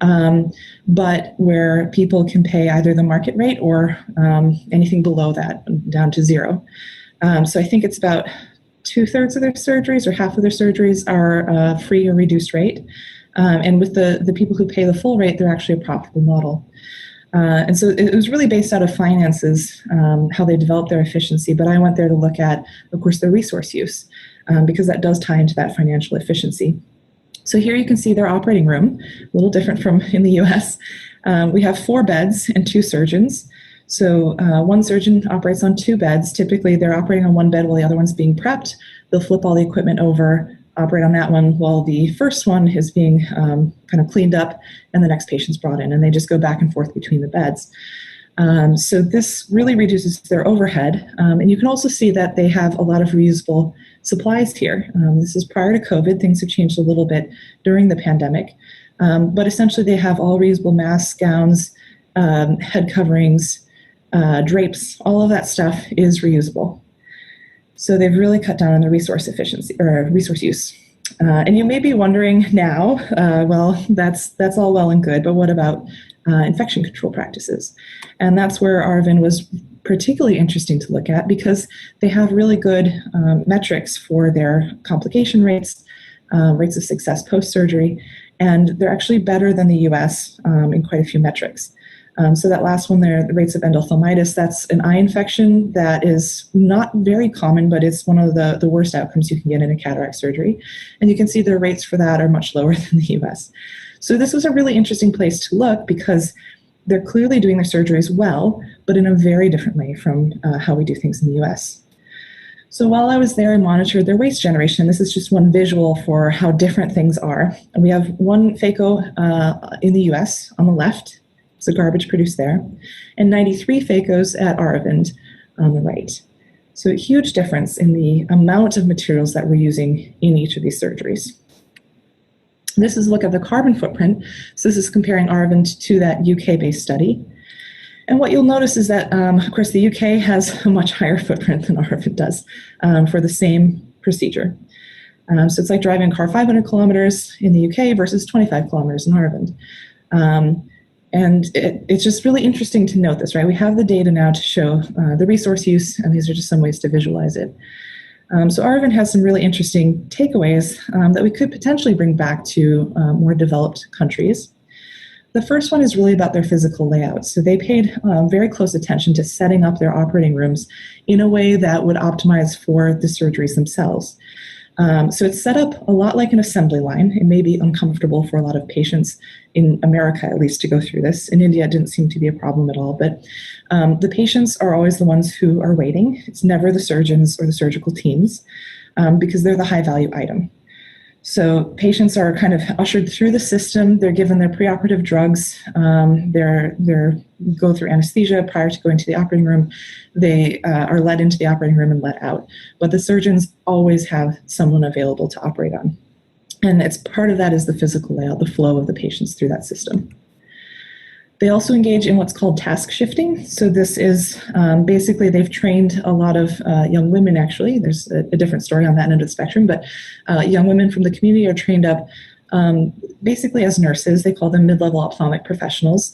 but where people can pay either the market rate or anything below that, down to zero. So I think it's about 2/3 of their surgeries or half of their surgeries are free or reduced rate. And with the people who pay the full rate, they're actually a profitable model. And so it was really based out of finances, how they developed their efficiency. But I went there to look at, of course, their resource use, because that does tie into that financial efficiency. So here you can see their operating room, a little different from in the US. We have 4 beds and 2 surgeons. So one surgeon operates on 2 beds. Typically, they're operating on one bed while the other one's being prepped. They'll flip all the equipment over, operate on that one while the first one is being kind of cleaned up and the next patient's brought in, and they just go back and forth between the beds. So this really reduces their overhead. And you can also see that they have a lot of reusable supplies here. This is prior to COVID. Things have changed a little bit during the pandemic. But essentially they have all reusable masks, gowns, head coverings, drapes, all of that stuff is reusable. So they've really cut down on the resource efficiency or resource use. And you may be wondering now, well, that's all well and good, but what about infection control practices. And that's where ARVN was particularly interesting to look at because they have really good metrics for their complication rates, rates of success post-surgery, and they're actually better than the US in quite a few metrics. So that last one there, the rates of endophthalmitis, that's an eye infection that is not very common, but it's one of the worst outcomes you can get in a cataract surgery. And you can see their rates for that are much lower than the US. So this was a really interesting place to look because they're clearly doing their surgeries well, but in a very different way from how we do things in the US. So while I was there, I monitored their waste generation. This is just one visual for how different things are. And we have one phaco in the US on the left, so garbage produced there, and 93 phacos at Aurovend on the right. So a huge difference in the amount of materials that we're using in each of these surgeries. This is a look at the carbon footprint. So this is comparing Aurovend to that UK-based study. And what you'll notice is that, of course, the UK has a much higher footprint than Aurovend does for the same procedure. So it's like driving a car 500 kilometers in the UK versus 25 kilometers in Aurovend. And it's just really interesting to note this, right? We have the data now to show the resource use, and these are just some ways to visualize it. So Aurovend has some really interesting takeaways that we could potentially bring back to more developed countries. The first one is really about their physical layout. So they paid very close attention to setting up their operating rooms in a way that would optimize for the surgeries themselves. So it's set up a lot like an assembly line. It may be uncomfortable for a lot of patients in America, at least, to go through this. In India, it didn't seem to be a problem at all. But the patients are always the ones who are waiting. It's never the surgeons or the surgical teams because they're the high-value item. So patients are kind of ushered through the system. They're given their preoperative drugs. They're go through anesthesia prior to going to the operating room. They are led into the operating room and let out. But the surgeons always have someone available to operate on. And it's part of that is the physical layout, the flow of the patients through that system. They also engage in what's called task shifting. So this is basically they've trained a lot of young women, actually. There's a different story on that end of the spectrum, but young women from the community are trained up basically as nurses. They call them mid-level ophthalmic professionals.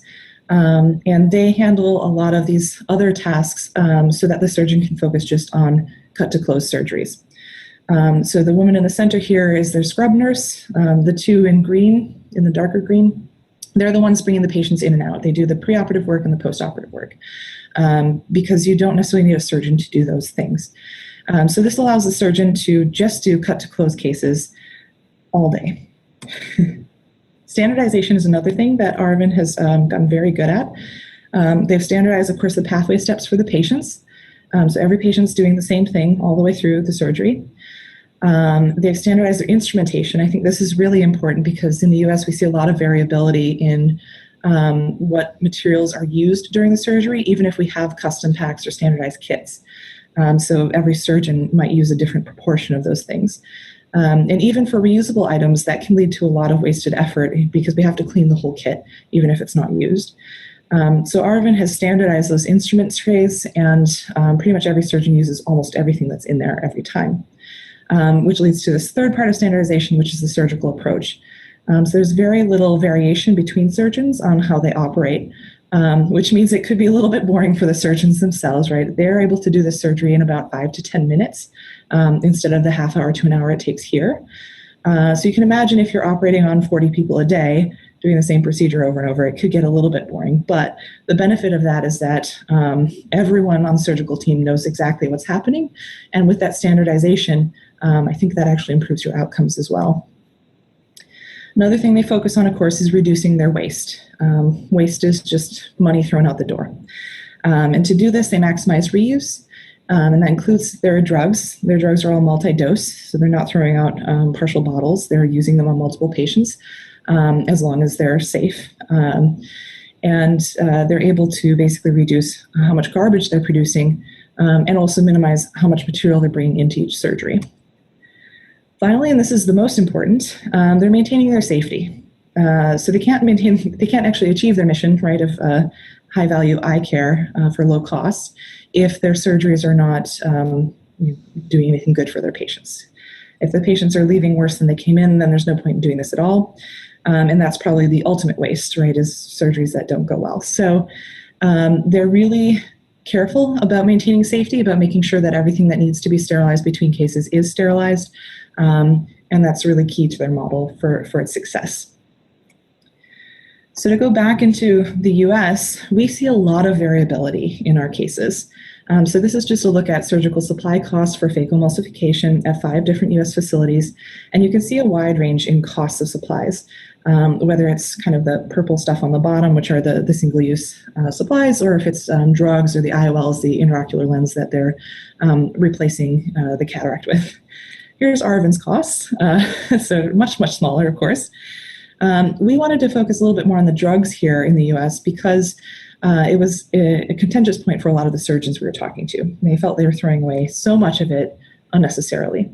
And they handle a lot of these other tasks so that the surgeon can focus just on cut-to-close surgeries. So the woman in the center here is their scrub nurse. The two in green, in the darker green, they're the ones bringing the patients in and out. They do the preoperative work and the postoperative work because you don't necessarily need a surgeon to do those things. So this allows the surgeon to just do cut-to-close cases all day. Standardization is another thing that Aurovend has gotten very good at. They've standardized, of course, the pathway steps for the patients. So every patient's doing the same thing all the way through the surgery. They've standardized their instrumentation. I think this is really important because in the US, we see a lot of variability in what materials are used during the surgery, even if we have custom packs or standardized kits. So every surgeon might use a different proportion of those things. And even for reusable items, that can lead to a lot of wasted effort because we have to clean the whole kit, even if it's not used. So Aurovend has standardized those instrument trays, and pretty much every surgeon uses almost everything that's in there every time. Which leads to this third part of standardization, which is the surgical approach. So there's very little variation between surgeons on how they operate, which means it could be a little bit boring for the surgeons themselves, right? They're able to do the surgery in about 5 to 10 minutes instead of the half hour to an hour it takes here. So you can imagine if you're operating on 40 people a day, doing the same procedure over and over, it could get a little bit boring. But the benefit of that is that everyone on the surgical team knows exactly what's happening. And with that standardization, I think that actually improves your outcomes as well. Another thing they focus on, of course, is reducing their waste. Waste is just money thrown out the door. And to do this, they maximize reuse. And that includes their drugs. Their drugs are all multi-dose, so they're not throwing out partial bottles. They're using them on multiple patients as long as they're safe. And they're able to basically reduce how much garbage they're producing and also minimize how much material they're bringing into each surgery. Finally, and this is the most important, they're maintaining their safety. So they can't actually achieve their mission, right, of high-value eye care for low cost if their surgeries are not doing anything good for their patients. If the patients are leaving worse than they came in, then there's no point in doing this at all. And that's probably the ultimate waste, right, is surgeries that don't go well. So they're really careful about maintaining safety, about making sure that everything that needs to be sterilized between cases is sterilized. And that's really key to their model for its success. So to go back into the US, we see a lot of variability in our cases. So this is just a look at surgical supply costs for phacoemulsification at 5 different US facilities. And you can see a wide range in costs of supplies, whether it's kind of the purple stuff on the bottom, which are the single-use supplies, or if it's drugs or the IOLs, the intraocular lens that they're replacing the cataract with. Here's Arvin's costs, so much, much smaller, of course. We wanted to focus a little bit more on the drugs here in the US because it was a contentious point for a lot of the surgeons we were talking to. They felt they were throwing away so much of it unnecessarily.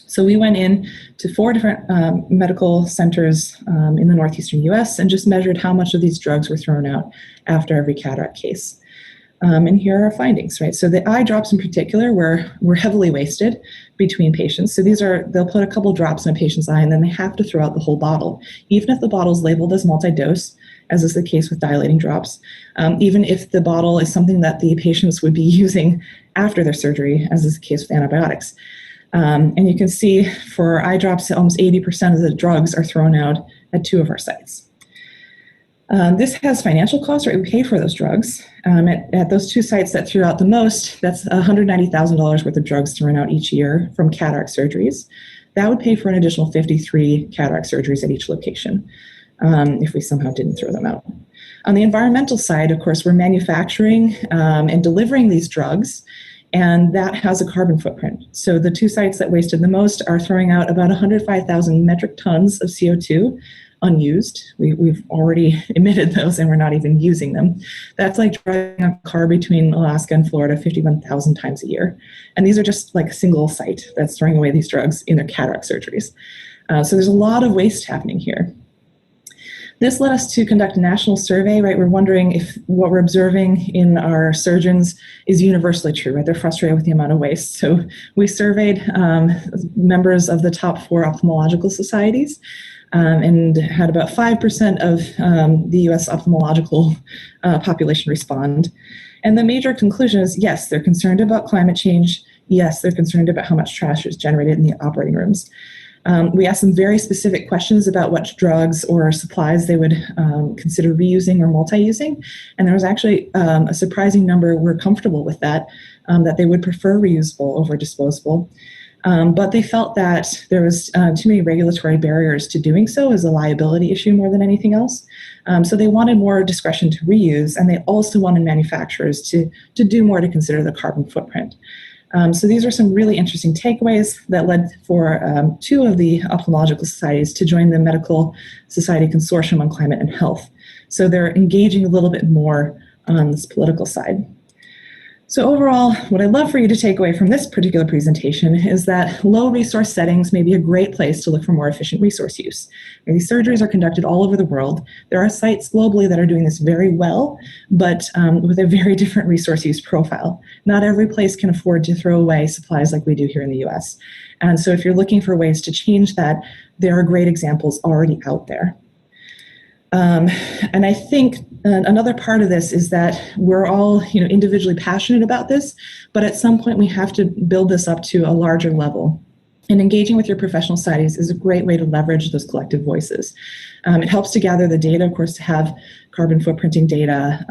So we went in to 4 different medical centers in the northeastern US and just measured how much of these drugs were thrown out after every cataract case. And here are our findings, right? So the eye drops in particular were heavily wasted between patients. So they'll put a couple drops in a patient's eye and then they have to throw out the whole bottle, even if the bottle is labeled as multi-dose, as is the case with dilating drops, even if the bottle is something that the patients would be using after their surgery, as is the case with antibiotics. And you can see for eye drops, almost 80% of the drugs are thrown out at 2 of our sites. This has financial costs, right? We pay for those drugs. At those 2 sites that threw out the most, that's $190,000 worth of drugs thrown out each year from cataract surgeries. That would pay for an additional 53 cataract surgeries at each location if we somehow didn't throw them out. On the environmental side, of course, we're manufacturing and delivering these drugs, and that has a carbon footprint. So the 2 sites that wasted the most are throwing out about 105,000 metric tons of CO2 unused. We've already emitted those and we're not even using them. That's like driving a car between Alaska and Florida 51,000 times a year. And these are just like a single site that's throwing away these drugs in their cataract surgeries. So there's a lot of waste happening here. This led us to conduct a national survey, right? We're wondering if what we're observing in our surgeons is universally true, right? They're frustrated with the amount of waste. So we surveyed members of the top 4 ophthalmological societies and had about 5% of the US ophthalmological population respond. And the major conclusion is, yes, they're concerned about climate change. Yes, they're concerned about how much trash is generated in the operating rooms. We asked them very specific questions about what drugs or supplies they would consider reusing or multi-using. And there was actually a surprising number were comfortable with that they would prefer reusable over disposable. But they felt that there was too many regulatory barriers to doing so as a liability issue more than anything else. So they wanted more discretion to reuse, and they also wanted manufacturers to do more to consider the carbon footprint. So these are some really interesting takeaways that led for 2 of the ophthalmological societies to join the Medical Society Consortium on Climate and Health. So they're engaging a little bit more on this political side. So overall, what I'd love for you to take away from this particular presentation is that low resource settings may be a great place to look for more efficient resource use. These surgeries are conducted all over the world. There are sites globally that are doing this very well, but with a very different resource use profile. Not every place can afford to throw away supplies like we do here in the US. And so if you're looking for ways to change that, there are great examples already out there. And I think another part of this is that we're all, individually passionate about this, but at some point we have to build this up to a larger level. And engaging with your professional societies is a great way to leverage those collective voices. It helps to gather the data, of course, to have carbon footprinting data,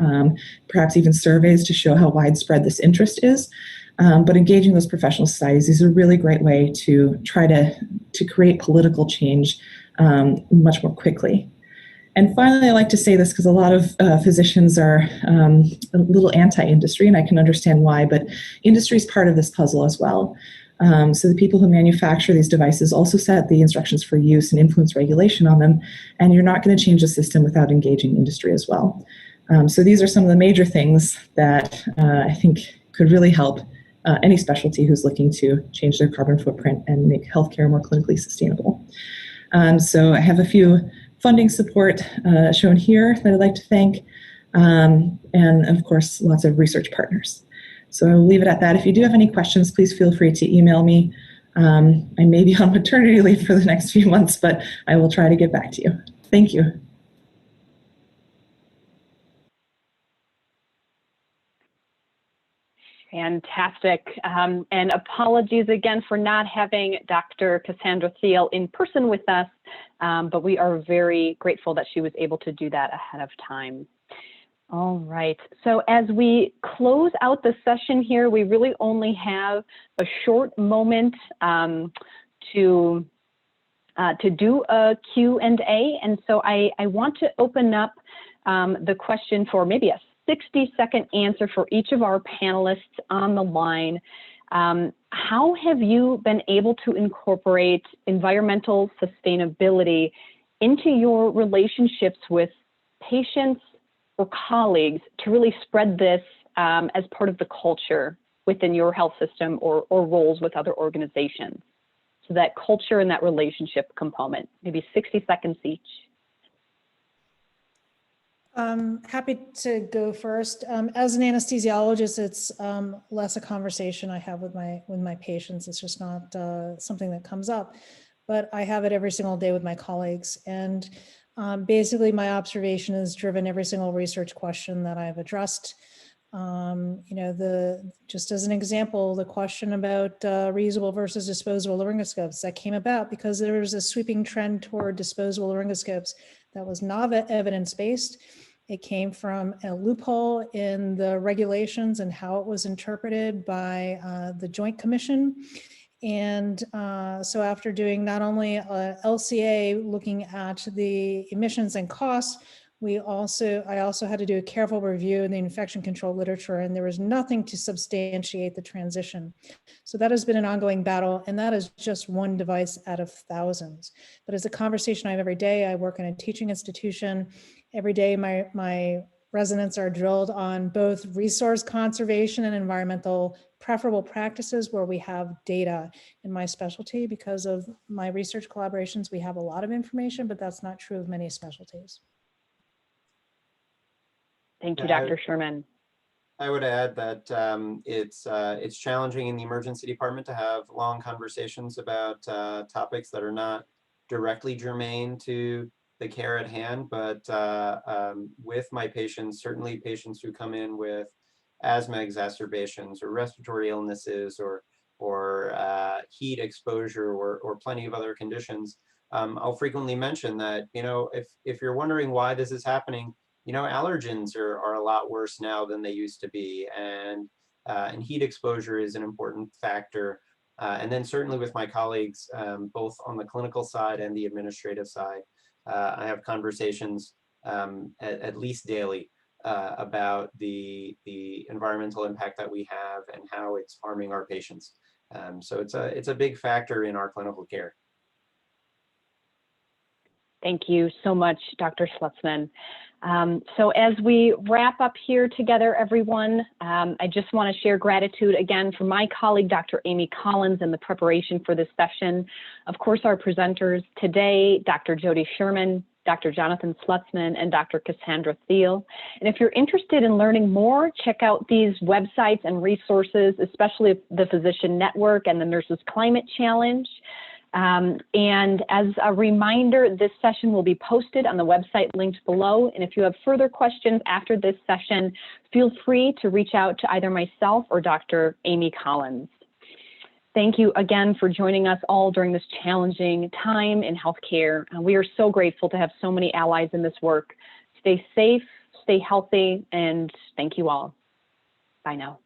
perhaps even surveys to show how widespread this interest is. But engaging those professional societies is a really great way to try to create political change much more quickly. And finally, I like to say this because a lot of physicians are a little anti-industry, and I can understand why, but industry is part of this puzzle as well. So the people who manufacture these devices also set the instructions for use and influence regulation on them, and you're not going to change the system without engaging industry as well. So these are some of the major things that I think could really help any specialty who's looking to change their carbon footprint and make healthcare more clinically sustainable. So I have a few funding support shown here that I'd like to thank, and of course, lots of research partners. So I will leave it at that. If you do have any questions, please feel free to email me. I may be on maternity leave for the next few months, but I will try to get back to you. Thank you.
Fantastic. And apologies again for not having Dr. Cassandra Thiel in person with us, but we are very grateful that she was able to do that ahead of time. All right, so as we close out the session here, we really only have a short moment to do a Q&A, and so I want to open up the question for maybe a 60-second answer for each of our panelists on the line. How have you been able to incorporate environmental sustainability into your relationships with patients or colleagues to really spread this as part of the culture within your health system or roles with other organizations? So that culture and that relationship component, maybe 60 seconds each.
Happy to go first. As an anesthesiologist, it's less a conversation I have with my patients. It's just not something that comes up, but I have it every single day with my colleagues. And basically, my observation has driven every single research question that I've addressed. Just as an example, the question about reusable versus disposable laryngoscopes that came about because there was a sweeping trend toward disposable laryngoscopes that was not evidence-based. It came from a loophole in the regulations and how it was interpreted by the Joint Commission. And so after doing not only LCA looking at the emissions and costs, I also had to do a careful review in the infection control literature, and there was nothing to substantiate the transition. So that has been an ongoing battle, and that is just one device out of thousands. But it's a conversation I have every day. I work in a teaching institution. Every day my residents are drilled on both resource conservation and environmental preferable practices where we have data. In my specialty, because of my research collaborations, we have a lot of information, but that's not true of many specialties.
Thank you, Dr. Sherman.
I would add that it's challenging in the emergency department to have long conversations about topics that are not directly germane to the care at hand, but with my patients, certainly patients who come in with asthma exacerbations or respiratory illnesses or heat exposure or plenty of other conditions, I'll frequently mention that, if you're wondering why this is happening, allergens are a lot worse now than they used to be, and heat exposure is an important factor. And then certainly with my colleagues, both on the clinical side and the administrative side, I have conversations at least daily about the environmental impact that we have and how it's harming our patients. So it's a big factor in our clinical care.
Thank you so much, Dr. Schlutzman. So as we wrap up here together, everyone, I just want to share gratitude again for my colleague, Dr. Amy Collins, in the preparation for this session. Of course, our presenters today, Dr. Jody Sherman, Dr. Jonathan Schlutzman, and Dr. Cassandra Thiel. And if you're interested in learning more, check out these websites and resources, especially the Physician Network and the Nurses Climate Challenge. And as a reminder, this session will be posted on the website linked below. And if you have further questions after this session, feel free to reach out to either myself or Dr. Amy Collins. Thank you again for joining us all during this challenging time in healthcare. We are so grateful to have so many allies in this work. Stay safe, stay healthy, and thank you all. Bye now.